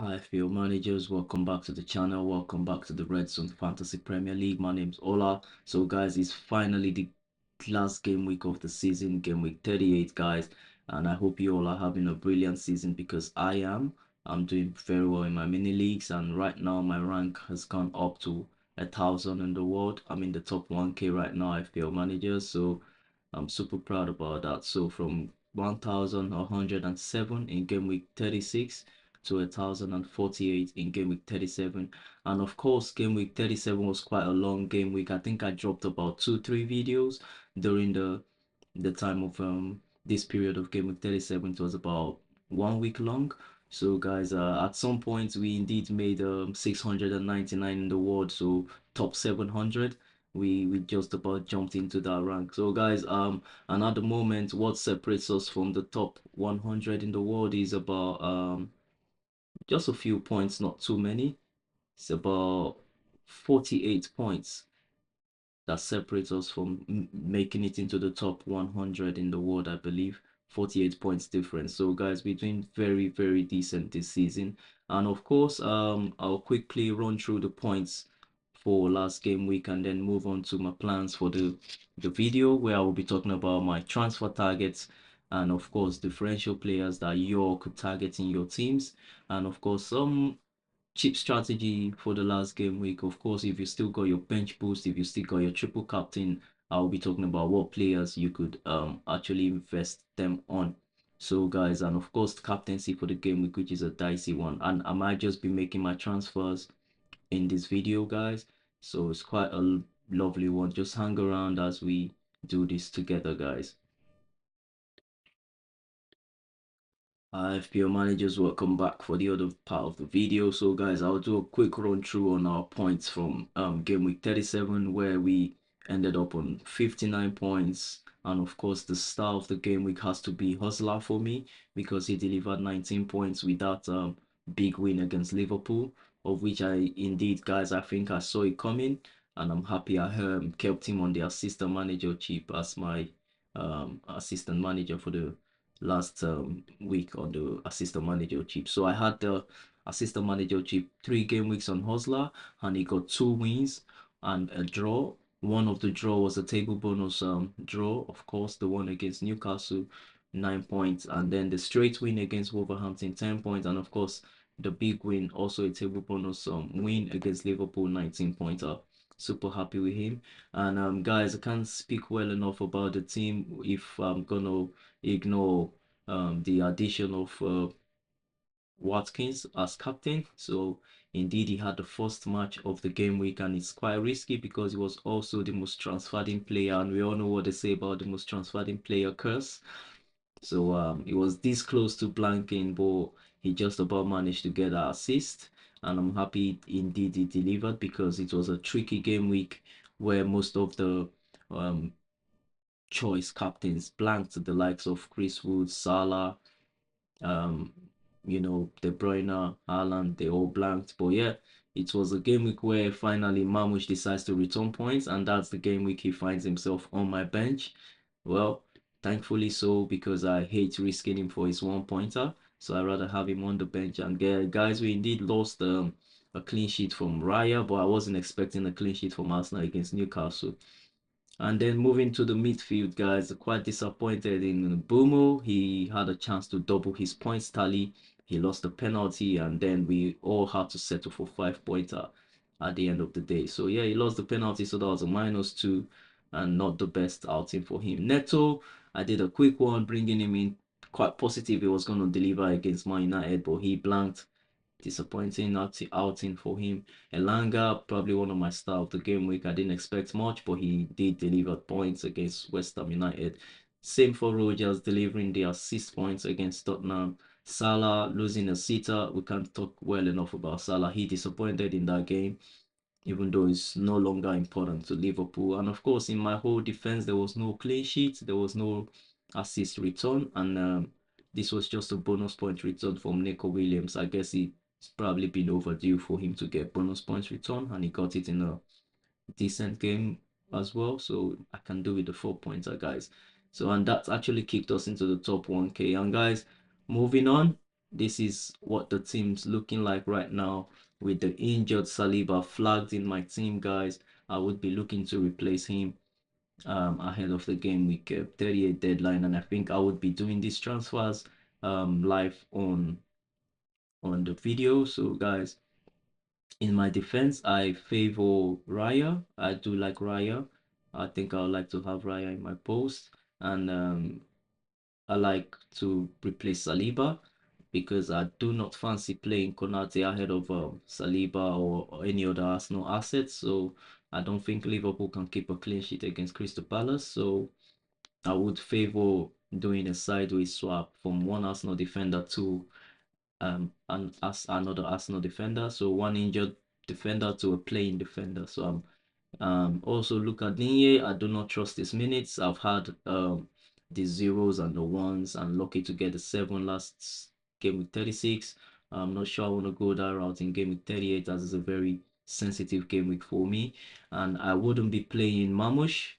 Hi FPL managers, welcome back to the channel, welcome back to the Red Zone Fantasy Premier League. My name's Ola. So guys, it's finally the last game week of the season, game week 38 guys, and I hope you all are having a brilliant season because I am. I'm doing very well in my mini leagues, and right now my rank has gone up to 1,000 in the world. I'm in the top 1k right now, FPL managers, so I'm super proud about that. So from 1,107 in game week 36 to 1,048 in game week 37. And of course, game week 37 was quite a long game week. I think I dropped about 2-3 videos during the time of this period of game week 37. It was about 1 week long. So guys, at some point we indeed made 699 in the world, so top 700. We just about jumped into that rank. So guys, and at the moment, what separates us from the top 100 in the world is about just a few points, not too many. It's about 48 points that separates us from making it into the top 100 in the world, I believe. 48 points difference. So guys, we're doing very, very decent this season. And of course, I'll quickly run through the points for last game week and then move on to my plans for the video where I will be talking about my transfer targets and of course differential players that you could target in your teams, and of course some cheap strategy for the last game week. Of course, if you still got your bench boost, if you still got your triple captain, I'll be talking about what players you could actually invest them on. So guys, and of course captaincy for the game week, which is a dicey one, and I might just be making my transfers in this video guys, so it's quite a lovely one. Just hang around as we do this together guys. FPL managers, welcome back for the other part of the video. So guys, I'll do a quick run through on our points from game week 37 where we ended up on 59 points, and of course the star of the game week has to be Hustler for me because he delivered 19 points with that big win against Liverpool, of which I indeed guys I think I saw it coming, and I'm happy I kept him on the assistant manager chip as my assistant manager for the last week on the assistant manager chip. So I had the assistant manager chip 3 game weeks on Hustler, and he got 2 wins and a draw. One of the draw was a table bonus draw, of course, the one against Newcastle, 9 points, and then the straight win against Wolverhampton, 10 points, and of course the big win, also a table bonus win against Liverpool, 19 pointer. Super happy with him. And guys, I can't speak well enough about the team if I'm gonna ignore the addition of Watkins as captain. So indeed, he had the first match of the game week, and it's quite risky because he was also the most transferred in player, and we all know what they say about the most transferred in player curse. So he was this close to blanking, but he just about managed to get an assist, and I'm happy indeed he delivered because it was a tricky game week where most of the um, choice captains blanked, the likes of Chris Wood, Salah, um, De Bruyne, Haaland, they all blanked. But yeah, it was a game week where finally Mamush decides to return points, and that's the game week he finds himself on my bench. Well, thankfully so, because I hate risking him for his 1 pointer. So I'd rather have him on the bench. And guys, we indeed lost a clean sheet from Raya, but I wasn't expecting a clean sheet from Arsenal against Newcastle. And then moving to the midfield, guys, quite disappointed in Bumo. He had a chance to double his points tally. He lost the penalty, and then we all had to settle for 5 pointer at the end of the day. So yeah, he lost the penalty, so that was a -2, and not the best outing for him. Neto, I did a quick one, bringing him in quite positive. He was going to deliver against Man United, but he blanked. Disappointing outing for him. Elanga, probably one of my star of the game week. I didn't expect much, but he did deliver points against West Ham United. Same for Rogers, delivering the assist points against Tottenham. Salah losing a sitter. We can't talk well enough about Salah. He disappointed in that game, even though it's no longer important to Liverpool. And of course, in my whole defense, there was no clean sheet, there was no assist return, and this was just a bonus point return from Nico Williams. I guess it's probably been overdue for him to get bonus points return, and he got it in a decent game as well. So I can do with the 4 pointer, guys. So and that's actually kicked us into the top 1k. And guys, moving on. this is what the team's looking like right now with the injured Saliba flagged in my team, guys. I would be looking to replace him ahead of the game week 38 deadline, and I think I would be doing these transfers live on the video. So guys, in my defense, I favor Raya. I do like Raya. I think I would like to have Raya in my post, and I like to replace Saliba because I do not fancy playing Konate ahead of Saliba or any other Arsenal assets. So I don't think Liverpool can keep a clean sheet against Crystal Palace. So I would favor doing a sideways swap from one Arsenal defender to and as another Arsenal defender. So one injured defender to a playing defender. So also look at Digne. I do not trust his minutes. I've had the zeros and the ones. I'm lucky to get the 7 last game with 36. I'm not sure I want to go that route in game with 38 as it's a very sensitive game week for me. And I wouldn't be playing Mamush.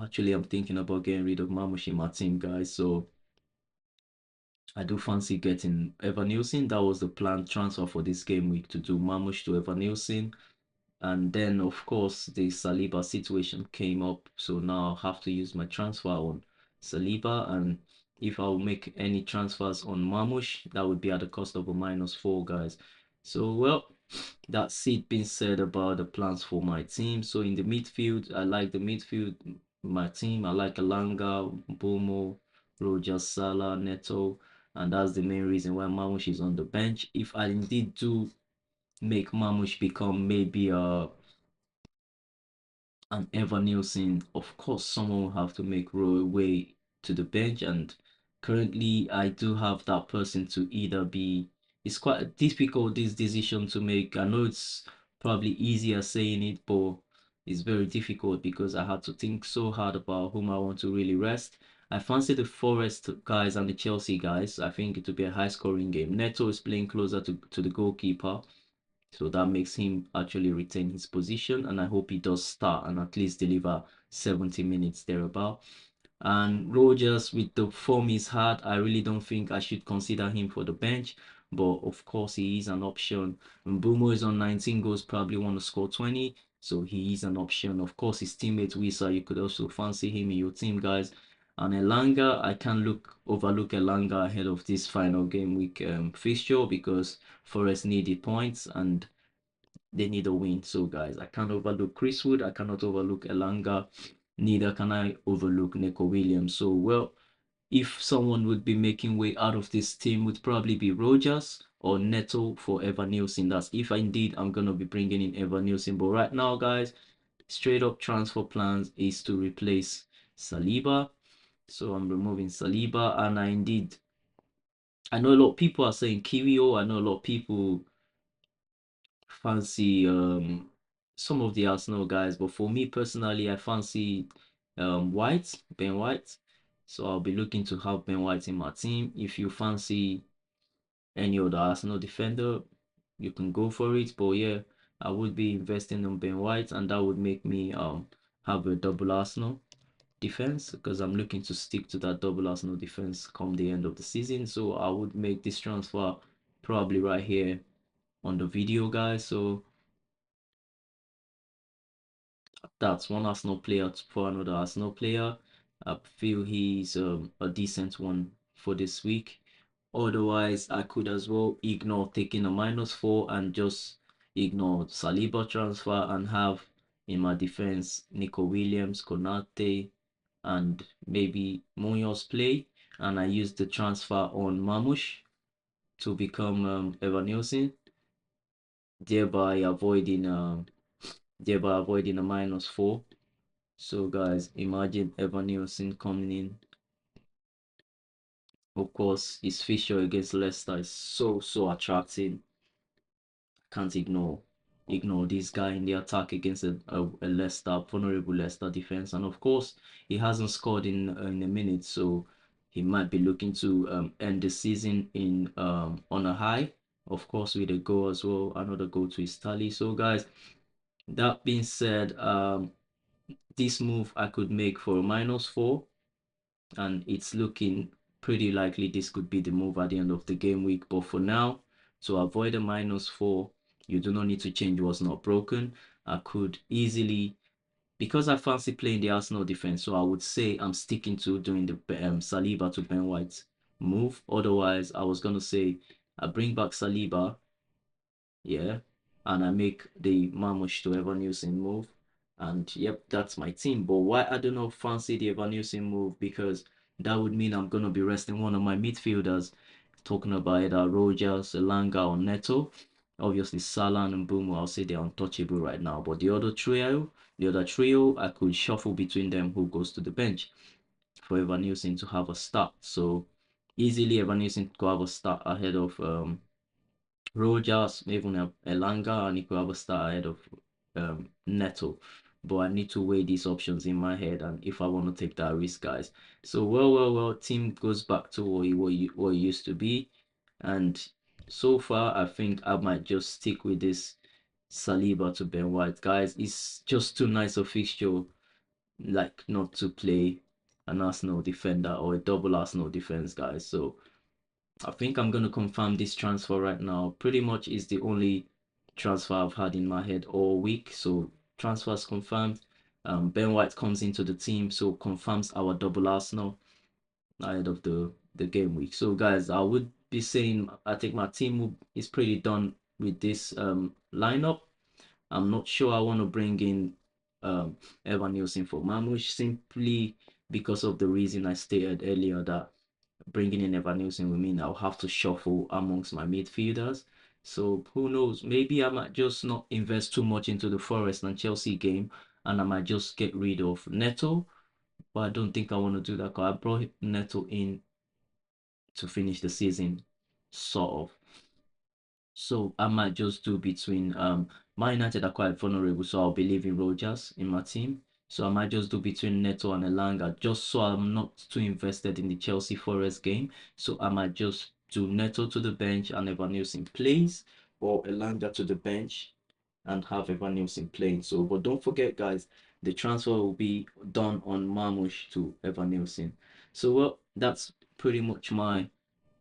Actually, I'm thinking about getting rid of Mamush in my team, guys. So I do fancy getting EVANILSON. That was the planned transfer for this game week, to do Mamush to EVANILSON. And then, of course, the Saliba situation came up. So now I have to use my transfer on Saliba. And if I will make any transfers on Mamush, that would be at the cost of a -4, guys. So, well, that's it being said about the plans for my team. So in the midfield, I like the midfield, my team. I like Alanga, Bomo, Rogers, Salah, Neto. And that's the main reason why Mamush is on the bench. If I indeed do make Mamush become maybe and EVANILSON, of course, someone will have to make roll away to the bench. And currently, I do have that person to either be. It's quite difficult this decision to make. I know it's probably easier saying it, but it's very difficult because I had to think so hard about whom I want to really rest. I fancy the Forest guys and the Chelsea guys. I think it will be a high scoring game. Neto is playing closer to the goalkeeper. So that makes him actually retain his position, and I hope he does start and at least deliver 70 minutes thereabout. And Rogers, with the form he's had, I really don't think I should consider him for the bench. But of course, he is an option. Mbumo is on 19 goals, probably want to score 20. So he is an option. Of course, his teammate Wisa, you could also fancy him in your team, guys. And Elanga, I can't overlook Elanga ahead of this final game week fixture because Forest needed points and they need a win. So guys, I can't overlook Chris Wood. I cannot overlook Elanga. Neither can I overlook Nico Williams. So well, if someone would be making way out of this team would probably be Rogers or Neto for EVANILSON. That's if indeed I'm gonna be bringing in EVANILSON. But right now, guys, straight up transfer plans is to replace Saliba. So I'm removing Saliba, and I know a lot of people are saying Kiwio. I know a lot of people fancy some of the Arsenal guys, but for me personally, I fancy Ben White. So I'll be looking to have Ben White in my team. If you fancy any other Arsenal defender, you can go for it. But yeah, I would be investing on Ben White, and that would make me have a double Arsenal defense because I'm looking to stick to that double Arsenal defense come the end of the season. So I would make this transfer probably right here on the video, guys. So that's one Arsenal player for another Arsenal player. I feel he's a decent one for this week. Otherwise, I could as well ignore taking a -4 and just ignore Saliba transfer and have in my defense Nico Williams, Konate, and maybe Munoz play. And I use the transfer on Mamush to become EVANILSON, thereby avoiding a -4. So guys, imagine EVANILSON coming in. Of course, his fixture against Leicester is so attracting. Can't ignore this guy in the attack against a Leicester, vulnerable Leicester defense. And of course, he hasn't scored in a minute, so he might be looking to end the season in on a high. Of course, with a goal as well, another goal to his tally. So guys, that being said, this move I could make for a -4, and it's looking pretty likely this could be the move at the end of the game week. But for now, to avoid a -4, you do not need to change what's not broken. I could easily, because I fancy playing the Arsenal defense, so I would say I'm sticking to doing the Saliba to Ben White move. Otherwise, I was gonna say I bring back Saliba, yeah, and I make the Mamush to EVANILSON move, and yep, that's my team. But why I do not fancy the EVANILSON move? Because that would mean I'm gonna be resting one of my midfielders. Talking about either Rogers, Elanga, or Neto. Obviously, Salah and Mbumo, I'll say they're untouchable right now. But the other trio, I could shuffle between them who goes to the bench for EVANILSON to have a start. So easily EVANILSON could have a start ahead of Rogers, even Elanga, and he could have a start ahead of Neto. But I need to weigh these options in my head, and if I want to take that risk, guys. So well, team goes back to what it used to be, and so far I think I might just stick with this Saliba to Ben White, guys. It's just too nice a fixture, like not to play an Arsenal defender or a double Arsenal defense, guys. So I think I'm going to confirm this transfer right now. Pretty much is the only transfer I've had in my head all week. So transfers confirmed. Ben White comes into the team, so confirms our double Arsenal ahead of the game week. So guys, I would be saying I think my team is pretty done with this lineup. I'm not sure I want to bring in Evan for Mamush simply because of the reason I stated earlier that bringing in Evanilson will mean I'll have to shuffle amongst my midfielders. So who knows? Maybe I might just not invest too much into the Forest and Chelsea game, and I might just get rid of Neto. But I don't think I want to do that because I brought Neto in to finish the season, sort of. So I might just do between Man United are quite vulnerable, so I'll be leaving Rogers in my team. So I might just do between Neto and Elanga, just so I'm not too invested in the Chelsea Forest game. So I might just do Neto to the bench and Evanilson plays, or Elanga to the bench and have Evanilson playing. So, but don't forget, guys, the transfer will be done on Marmush to Evanilson. So, well, that's pretty much my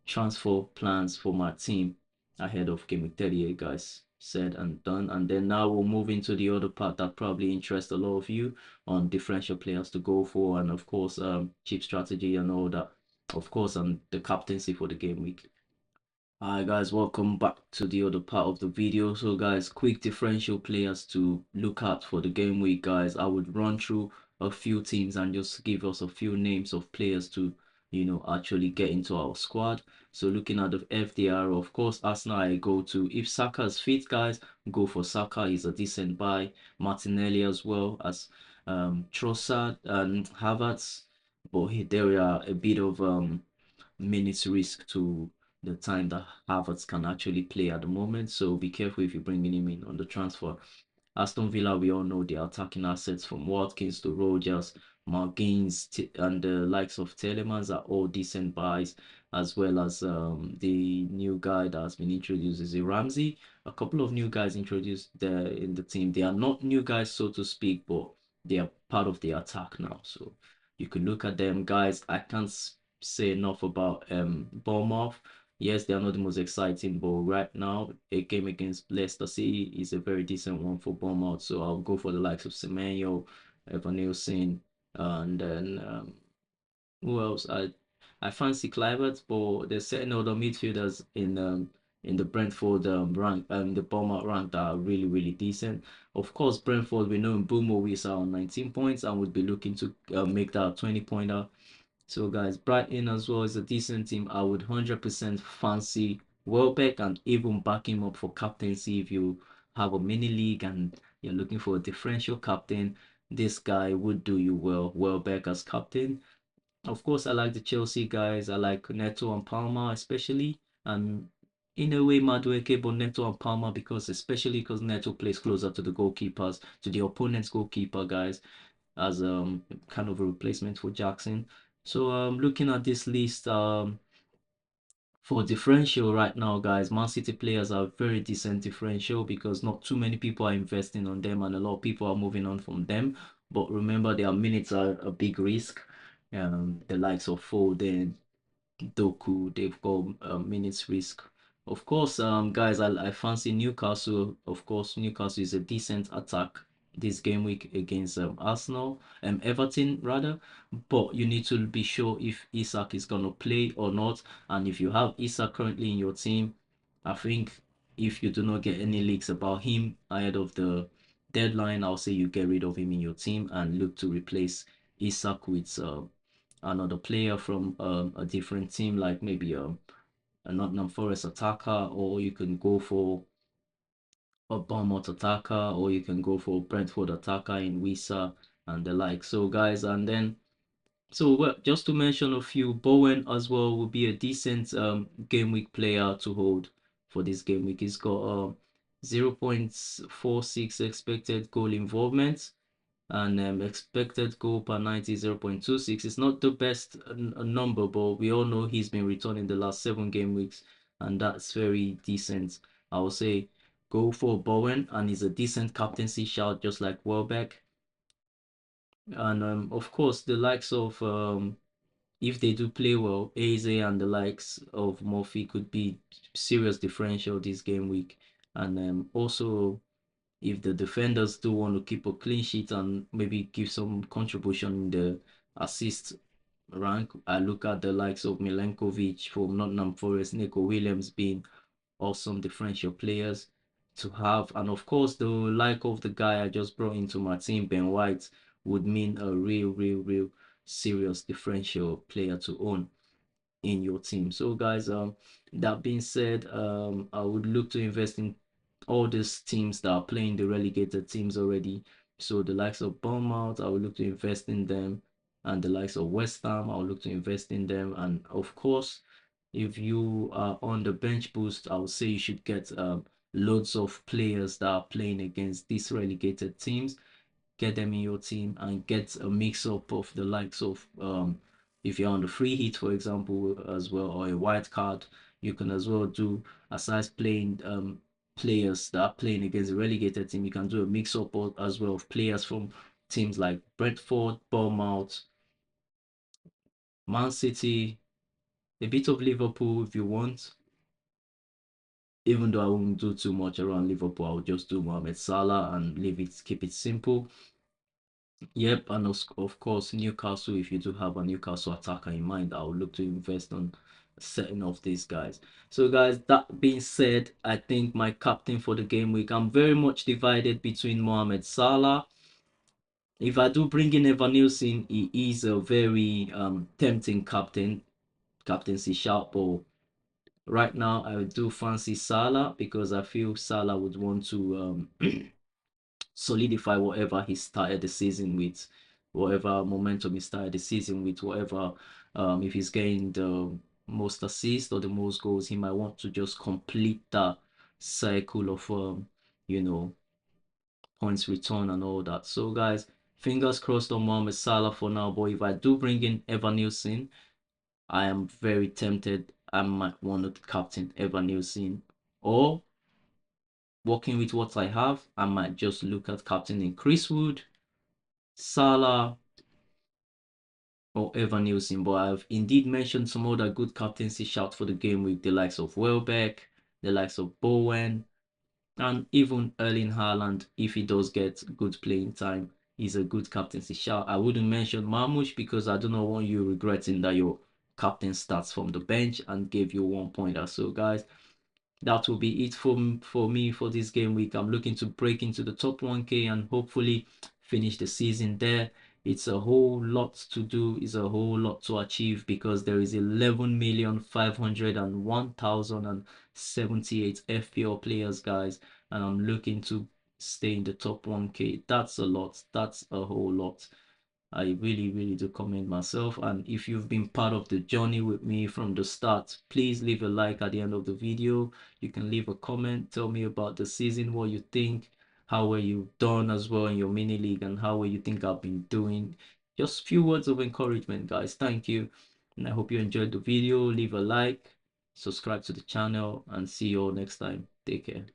transfer plans for my team ahead of Gw38, guys. Said and done. And then now we'll move into the other part that probably interests a lot of you on differential players to go for, and of course, cheap strategy and all that. Of course, and the captaincy for the game week. Hi guys, welcome back to the other part of the video. So guys, quick differential players to look at for the game week, guys. I would run through a few teams and just give us a few names of players to, actually get into our squad. So looking at the FDR, of course, Arsenal I go to. If Saka is fit, guys, go for Saka. He's a decent buy. Martinelli as well as Trossard and Havertz. But there are a bit of minutes risk to the time that Havertz can actually play at the moment. So be careful if you're bringing him in on the transfer. Aston Villa, we all know their attacking assets from Watkins to Rogers, Margins, and the likes of Telemans are all decent buys, as well as the new guy that has been introduced is Ramsey. A couple of new guys introduced there in the team. They are not new guys, so to speak, but they are part of the attack now. So you can look at them, guys. I can't say enough about Bournemouth. Yes, they are not the most exciting, but right now a game against Leicester City is a very decent one for Bournemouth. So I'll go for the likes of Semenyo, Evanilson, and then who else? I fancy Clivert, but there's certain other midfielders in the Brentford rank the Bournemouth rank that are really decent. Of course, Brentford we know Mbumo is on 19 points and would be looking to make that 20-pointer. So guys, Brighton as well is a decent team. I would 100% fancy Welbeck and even back him up for captaincy if you have a mini league and you're looking for a differential captain. This guy would do you well. Welbeck as captain. Of course, I like the Chelsea guys. I like Neto and Palmer especially. And in a way, Madueke, but Neto and Palmer especially because Neto plays closer to the goalkeepers, to the opponent's goalkeeper guys as kind of a replacement for Jackson. So looking at this list for differential right now, guys, Man City players are very decent differential because not too many people are investing on them and a lot of people are moving on from them. But remember, their minutes are a big risk. The likes of Foden, Doku, they've got minutes risk. Of course, guys, I fancy Newcastle. Of course, Newcastle is a decent attack this game week against Arsenal, Everton rather. But you need to be sure if Isak is gonna play or not. And if you have Isak currently in your team, I think if you do not get any leaks about him ahead of the deadline, I'll say you get rid of him in your team and look to replace Isak with another player from a different team, like maybe a Nottingham Forest attacker, or you can go for a Bournemouth attacker, or you can go for Brentford attacker in Wisa and the like. So, guys, and then well, just to mention a few, Bowen as well will be a decent game week player to hold for this game week. He's got 0.46 expected goal involvement and expected goal per 90 0.26. It's not the best number, but we all know he's been returning the last 7 game weeks, and that's very decent. I would say go for Bowen, and he's a decent captaincy shout, just like Welbeck. And of course, the likes of if they do play well, Eze and the likes of Murphy could be serious differential this game week. And also, if the defenders do want to keep a clean sheet and maybe give some contribution in the assist rank, I look at the likes of Milenkovic from Nottingham Forest, Nico Williams being awesome differential players to have. And of course, the like of the guy I just brought into my team, Ben White, would mean a real serious differential player to own in your team. So guys, that being said, I would look to invest in all these teams that are playing the relegated teams already. So the likes of Bournemouth, I will look to invest in them, and the likes of West Ham, I'll look to invest in them. And of course, if you are on the bench boost, I would say you should get loads of players that are playing against these relegated teams, get them in your team and get a mix up of the likes of if you're on the free hit, for example, as well, or a white card, you can as well do, aside playing players that are playing against a relegated team, you can do a mix up as well of players from teams like Brentford, Bournemouth, Man City, a bit of Liverpool if you want. Even though I won't do too much around Liverpool, I'll just do Mohamed Salah and leave it, keep it simple. Yep, and of course, Newcastle, if you do have a Newcastle attacker in mind, I would look to invest on setting off these guys. So, guys, that being said, I think my captain for the game week, I'm very much divided between Mohamed Salah. If I do bring in EVANILSON, he is a very tempting captaincy shout, but right now I do fancy Salah because I feel Salah would want to solidify whatever he started the season with, whatever momentum he started the season with, whatever if he's getting the most assists or the most goals, he might want to just complete that cycle of you know, points return and all that. So guys, fingers crossed on Mohamed Salah for now, but if I do bring in EVANILSON, I am very tempted. I might want to captain EVANILSON, or working with what I have, I might just look at captaining Chris Wood, Salah, or EVANILSON. But I've indeed mentioned some other good captaincy shout for the game with the likes of Welbeck, the likes of Bowen, and even Erling Haaland, if he does get good playing time, is a good captaincy shout. I wouldn't mention Marmoush because I do not want you regretting that your captain starts from the bench and gave you 1 pointer. So guys, that will be it for me for this game week. I'm looking to break into the top 1K and hopefully finish the season there. It's a whole lot to do, it's a whole lot to achieve because there is 11,501,078 FPL players, guys, and I'm looking to stay in the top 1K. That's a lot, that's a whole lot. I really do commend myself, and if you've been part of the journey with me from the start, please leave a like at the end of the video. You can leave a comment, tell me about the season, what you think, how were you done as well in your mini league, and how you think I've been doing. Just few words of encouragement, guys. Thank you, and I hope you enjoyed the video. Leave a like, subscribe to the channel, and see you all next time. Take care.